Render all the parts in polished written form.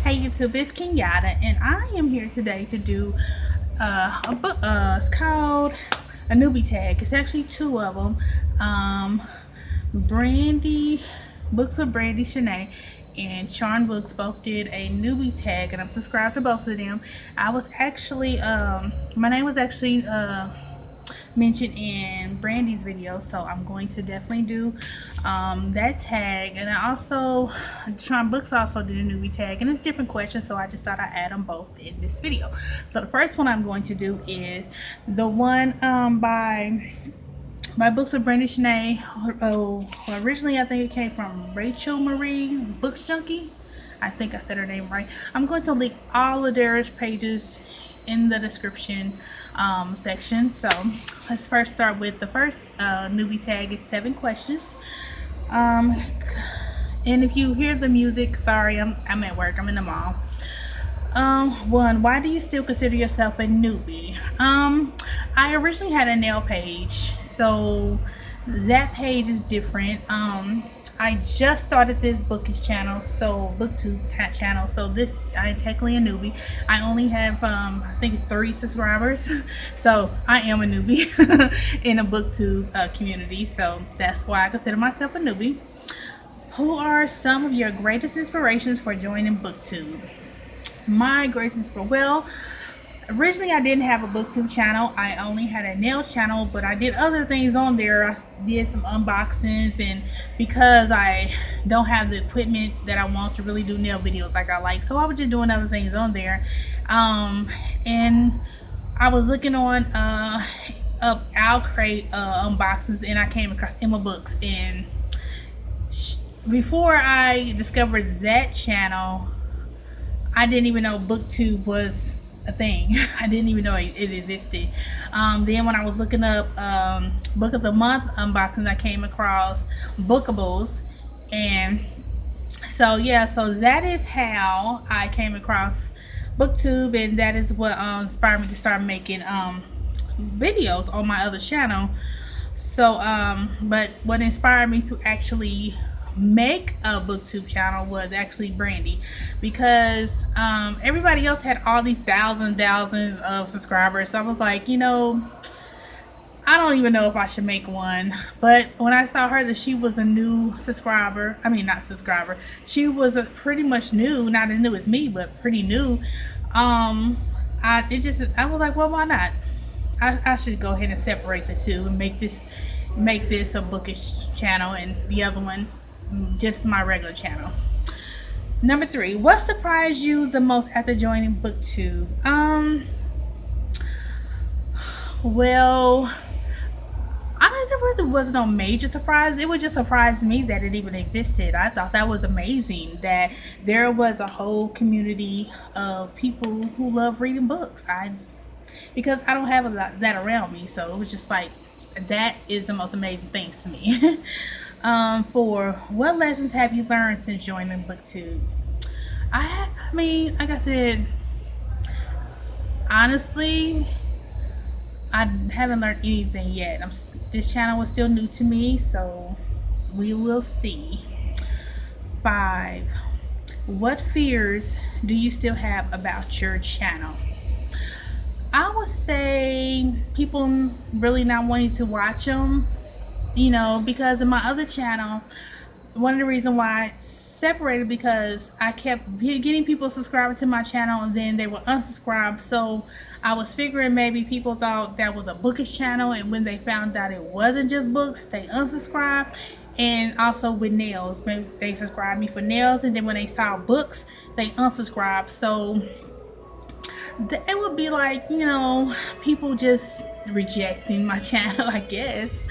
Hey YouTube, it's Kenyadda, and I am here today to do a book. It's called a Newbie tag. It's actually two of them. Brandie, Books with Brandie, Shanae, and Charn Books both did a Newbie tag, and I'm subscribed to both of them. I was actually, my name was actually mentioned in Brandie's video, so I'm going to definitely do that tag. And I also, Charm Books also did a newbie tag, and it's different questions, so I just thought I'd add them both in this video. So the first one I'm going to do is the one by Books of Brandie Shanae. Originally I think it came from Rachael Marie Books Junkie. I think I said her name right. I'm going to link all of their pages in the description section. So let's first start with the first newbie tag. Is 7 questions. And if you hear the music, sorry, I'm at work. I'm in the mall. 1, why do you still consider yourself a newbie? I originally had a nail page, so that page is different. I just started this bookish channel, so BookTube channel, so this, I'm technically a newbie. I only have I think 3 subscribers, so I am a newbie in a BookTube community, so that's why I consider myself a newbie. Who are some of your greatest inspirations for joining BookTube? My greatest inspiration, well, originally I didn't have a BookTube channel. I only had a nail channel, but I did other things on there. I did some unboxings, and because I don't have the equipment that I want to really do nail videos like I like, so I was just doing other things on there. And I was looking on Owl Crate unboxings, and I came across Emma Books. And before I discovered that channel, I didn't even know BookTube was a thing. I didn't even know it existed. Then when I was looking up book of the month unboxings, I came across Bookables, and so yeah, so that is how I came across BookTube, and that is what inspired me to start making videos on my other channel. So but what inspired me to actually make a BookTube channel was actually Brandie, because everybody else had all these thousands of subscribers. So I was like, you know, I don't even know if I should make one. But when I saw her that she was a new subscriber, I mean not subscriber, she was pretty much new, not as new as me, but pretty new. I was like, well, why not? I should go ahead and separate the two and make this a bookish channel, and the other one just my regular channel. Number 3, what surprised you the most after joining BookTube? Well, there really was no major surprise. It would just surprise me that it even existed. I thought that was amazing, that there was a whole community of people who love reading books. Because I don't have a lot that around me, so it was just like, that is the most amazing things to me. 4, what lessons have you learned since joining BookTube? I mean, like I said, honestly, I haven't learned anything yet. This channel was still new to me, so we will see. 5, what fears do you still have about your channel? I would say people really not wanting to watch them. You know, because in my other channel, one of the reasons why I separated, because I kept getting people subscribing to my channel and then they would unsubscribe. So I was figuring maybe people thought that was a bookish channel, and when they found out it wasn't just books, they unsubscribed. And also with nails, maybe they subscribed me for nails, and then when they saw books, they unsubscribed. So it would be like, you know, people just rejecting my channel, I guess.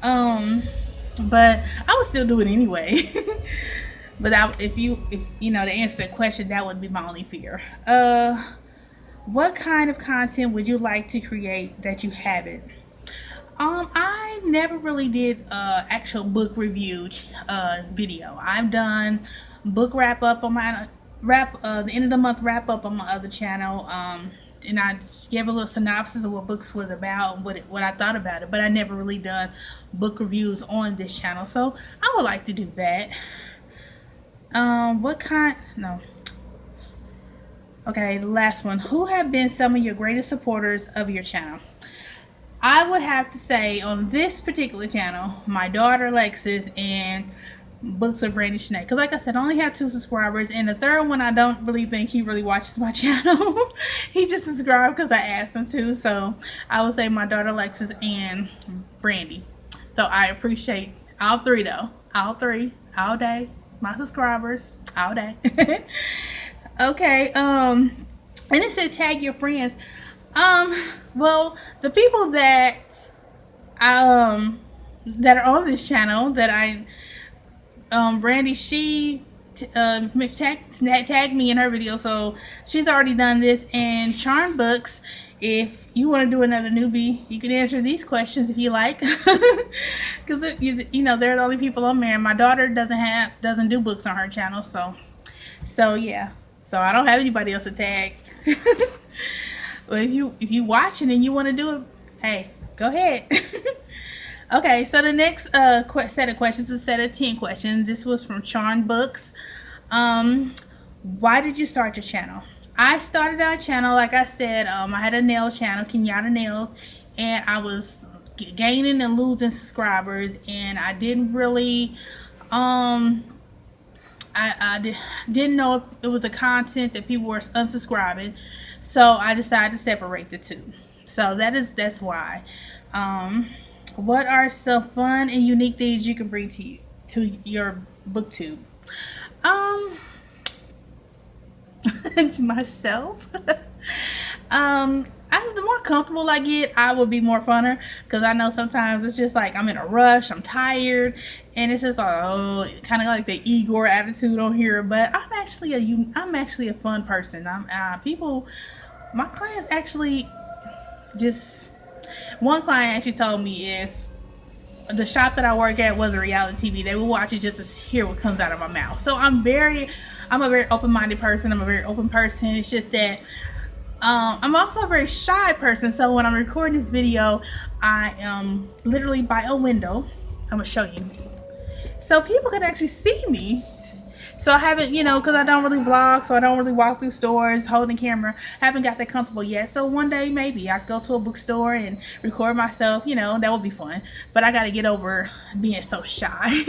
But I would still do it anyway. But if you know, to answer that question, that would be my only fear. What kind of content would you like to create that you haven't? I never really did actual book review video. I've done book wrap up on my the end of the month wrap up on my other channel. And I gave a little synopsis of what books was about and what I thought about it, but I never really done book reviews on this channel, so I would like to do that. Okay, the last one. Who have been some of your greatest supporters of your channel? I would have to say on this particular channel, my daughter Lexus and Books of Brandie Shanae. Because like I said, I only have 2 subscribers. And the third one, I don't really think he really watches my channel. He just subscribed because I asked him to. So I would say my daughter Lexus and Brandie. So I appreciate all 3 though. All 3. All day. My subscribers. All day. Okay. And it said tag your friends. Well, the people that that are on this channel that I Brandie, she tagged me in her video, so she's already done this. And Charm Books, if you want to do another newbie, you can answer these questions if you like, because you know they're the only people on there. My daughter doesn't do books on her channel, so yeah, so I don't have anybody else to tag. Well, if you watching and you want to do it, hey, go ahead. Okay, so the next set of questions is a set of 10 questions. This was from Charm Books. Why did you start your channel? I started our channel, like I said, I had a nail channel, Kenyadda Nailz, and I was gaining and losing subscribers, and I didn't really, didn't know if it was the content that people were unsubscribing, so I decided to separate the two. So that's why. What are some fun and unique things you can bring to your BookTube? To myself. The more comfortable I get, I will be more funner, because I know sometimes it's just like I'm in a rush, I'm tired, and it's just like, oh, kind of like the Igor attitude on here. But I'm actually a fun person. My clients actually just. One client actually told me if the shop that I work at was a reality TV, they would watch it just to hear what comes out of my mouth. So I'm a very open-minded person. I'm a very open person. It's just that I'm also a very shy person. So when I'm recording this video, I am literally by a window. I'm gonna show you, so people can actually see me. So I haven't, because I don't really vlog, so I don't really walk through stores holding camera. I haven't got that comfortable yet. So one day maybe I go to a bookstore and record myself. That would be fun. But I got to get over being so shy,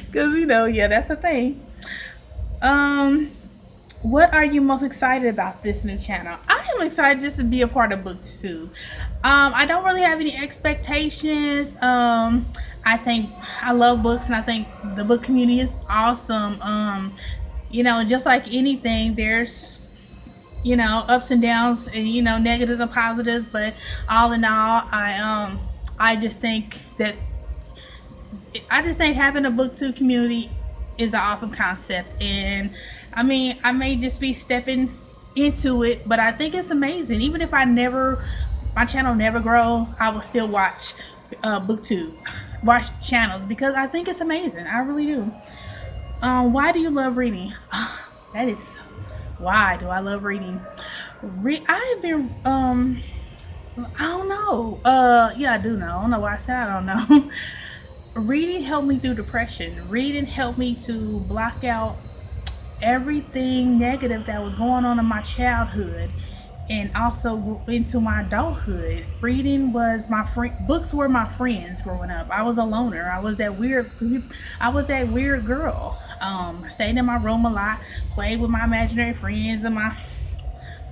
because yeah, that's the thing. What are you most excited about this new channel? I am excited just to be a part of BookTube. I don't really have any expectations. I think I love books, and I think the book community is awesome. Just like anything, there's ups and downs, and negatives and positives, but all in all, I just think having a BookTube community is an awesome concept. And I may just be stepping into it, but I think it's amazing. Even if my channel never grows, I will still watch BookTube, watch channels, because I think it's amazing. I really do. Why do you love reading? That is, why do I love reading? I have been, I don't know. Yeah, I do know. I don't know why I said I don't know. Reading helped me through depression. Reading helped me to block out everything negative that was going on in my childhood, and also into my adulthood. Reading was my friend. Books were my friends growing up. I was a loner. I was that weird girl. Stayed in my room a lot, played with my imaginary friends, and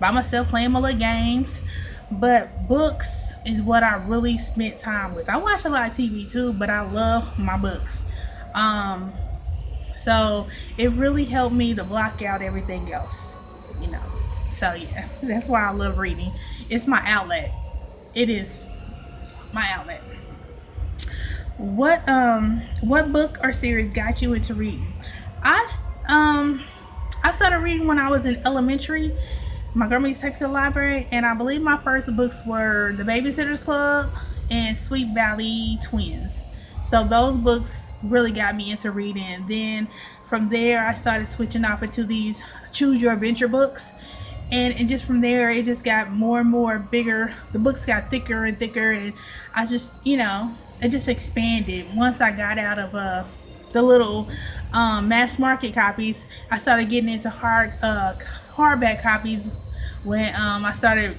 by myself, playing my little games. But books is what I really spent time with. I watch a lot of TV too, but I love my books. So it really helped me to block out everything else, So yeah, that's why I love reading. It's my outlet. It is my outlet. What book or series got you into reading? I started reading when I was in elementary. My grandma used to take me to the library, and I believe my first books were The Babysitter's Club and Sweet Valley Twins. So those books really got me into reading. And then from there, I started switching off into these Choose Your Adventure books. And just from there, it just got more and more bigger. The books got thicker and thicker, and I just, it just expanded once I got out of the little mass market copies. I started getting into hardback copies when I started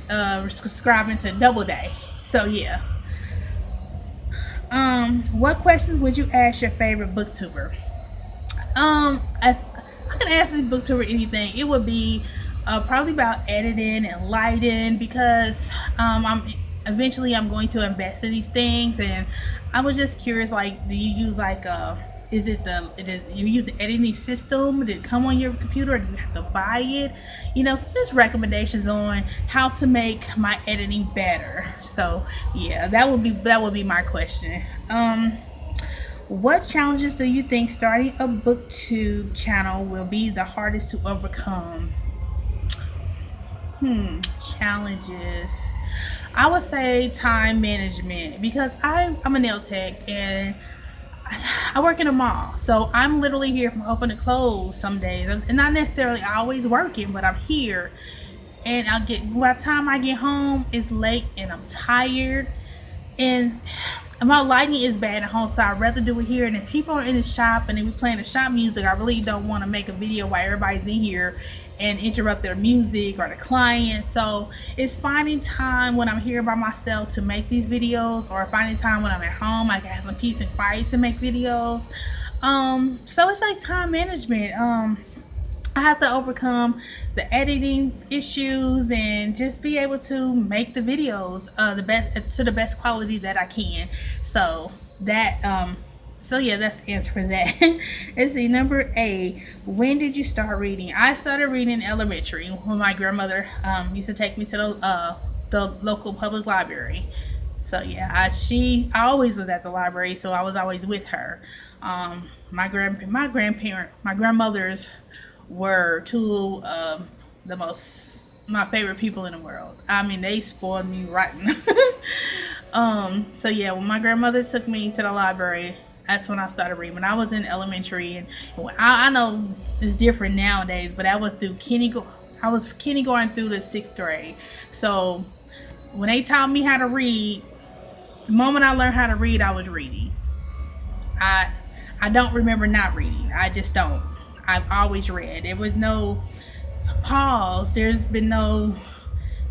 subscribing to Doubleday. So yeah. What questions would you ask your favorite booktuber? I can ask this booktuber anything. It would be probably about editing and lighting, because I'm going to invest in these things, and I was just curious. Like, do you use like you use the editing system? Did it come on your computer, or do you have to buy it? Just recommendations on how to make my editing better. So yeah, that would be my question. What challenges do you think starting a BookTube channel will be the hardest to overcome? Challenges. I would say time management, because I'm a nail tech, and I work in a mall, so I'm literally here from open to close some days, and not necessarily always working, but I'm here, and by the time I get home, it's late and I'm tired, and my lighting is bad at home, so I'd rather do it here. And if people are in the shop and they be playing the shop music, I really don't want to make a video while everybody's in here and interrupt their music or the client. So it's finding time when I'm here by myself to make these videos, or finding time when I'm at home I can have some peace and quiet to make videos. So it's like time management. I have to overcome the editing issues and just be able to make the videos the best quality that I can. So that so yeah, that's the answer for that. Let's see, number 8. When did you start reading? I started reading in elementary when my grandmother used to take me to the local public library. So yeah, I always was at the library, so I was always with her. My grandmothers were two of my favorite people in the world. I mean, they spoiled me rotten. So yeah, when my grandmother took me to the library, that's when I started reading. When I was in elementary, and I know it's different nowadays, but I was kindergarten through the 6th grade. So when they taught me how to read, the moment I learned how to read, I was reading. I don't remember not reading. I just don't. I've always read. There was no pause. There's been no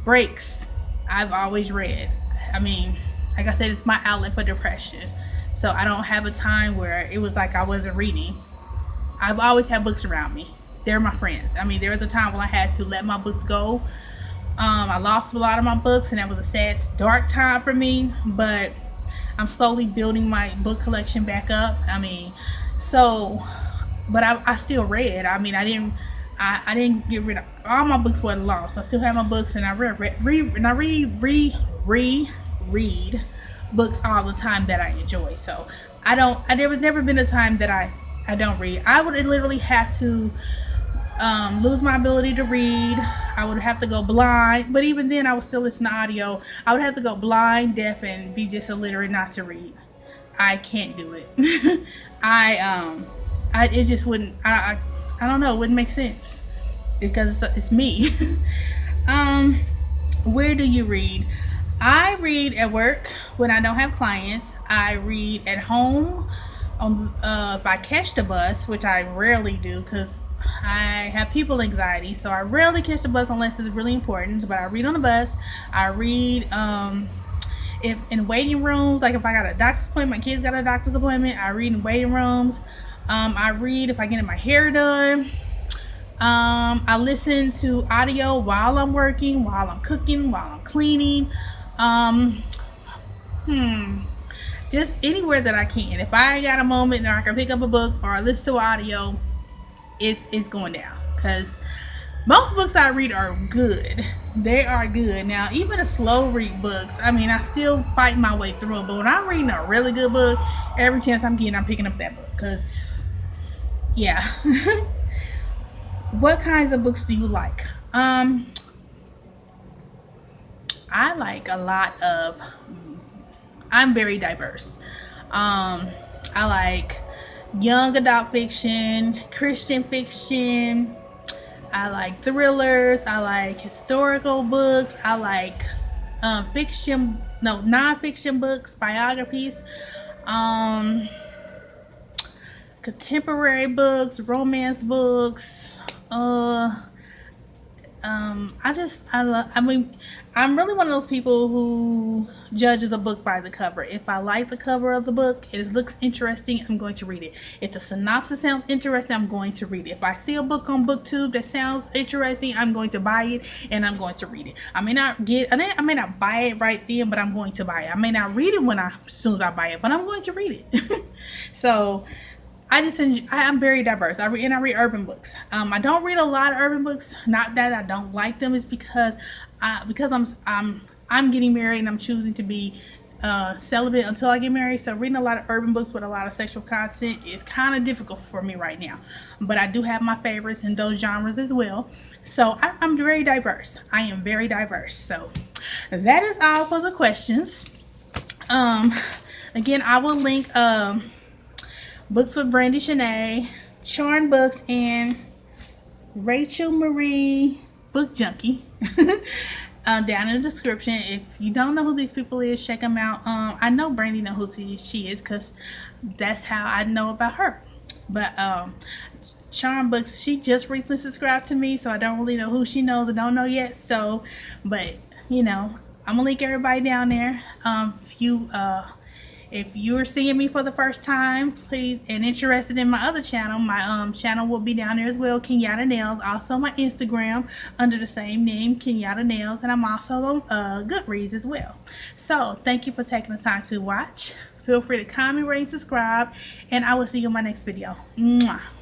breaks. I've always read. I mean, like I said, it's my outlet for depression. So I don't have a time where it was like I wasn't reading. I've always had books around me. They're my friends. I mean, there was a time when I had to let my books go. I lost a lot of my books, and that was a sad, dark time for me. But I'm slowly building my book collection back up. I mean, but I still read. I mean, I didn't get rid of all my books. Wasn't lost. I still have my books, and I reread books all the time that I enjoy. So there was never been a time that I don't read. I would literally have to lose my ability to read. I would have to go blind, but even then I would still listen to audio. I would have to go blind, deaf, and be just illiterate not to read. I can't do it. It just wouldn't. I don't know. It wouldn't make sense because it's me. Where do you read? I read at work when I don't have clients. I read at home. If I catch the bus, which I rarely do because I have people anxiety, so I rarely catch the bus unless it's really important. But I read on the bus. I read if in waiting rooms, like if I got a doctor's appointment, my kids got a doctor's appointment, I read in waiting rooms. I read if I get my hair done. I listen to audio while I'm working, while I'm cooking, while I'm cleaning. Just anywhere that I can. If I got a moment and I can pick up a book or listen to audio, it's going down. Because most books I read are good. They are good. Now, even the slow read books, I mean, I still fight my way through them. But when I'm reading a really good book, every chance I'm getting, I'm picking up that book. Because, yeah. What kinds of books do you like? I like a lot of... I'm very diverse. I like young adult fiction, Christian fiction. I like thrillers. I like historical books. I like non-fiction books, biographies. contemporary books, romance books. I mean, I'm really one of those people who judges a book by the cover. If I like the cover of the book, it looks interesting, I'm going to read it. If the synopsis sounds interesting, I'm going to read it. If I see a book on BookTube that sounds interesting, I'm going to buy it and I'm going to read it. I may not buy it right then, but I'm going to buy it. I may not read it as soon as I buy it, but I'm going to read it. So I'm very diverse. I read urban books. I don't read a lot of urban books. Not that I don't like them. It's because I'm getting married and I'm choosing to be celibate until I get married. So reading a lot of urban books with a lot of sexual content is kind of difficult for me right now. But I do have my favorites in those genres as well. So I'm very diverse. I am very diverse. So that is all for the questions. Again, I will link Books with Brandie, Shanae, Charn Books, and Rachael Marie Book Junkie down in the description. If you don't know who these people is, check them out. I know Brandie know who she is because that's how I know about her. But Charn Books, she just recently subscribed to me, so I don't really know who she knows or don't know yet. So, but you know, I'm gonna link everybody down there. If you're seeing me for the first time, please, and interested in my other channel, my channel will be down there as well, Kenyadda Nailz. Also my Instagram under the same name, Kenyadda Nailz, and I'm also on Goodreads as well. So thank you for taking the time to watch. Feel free to comment, rate, subscribe, and I will see you in my next video. Mwah.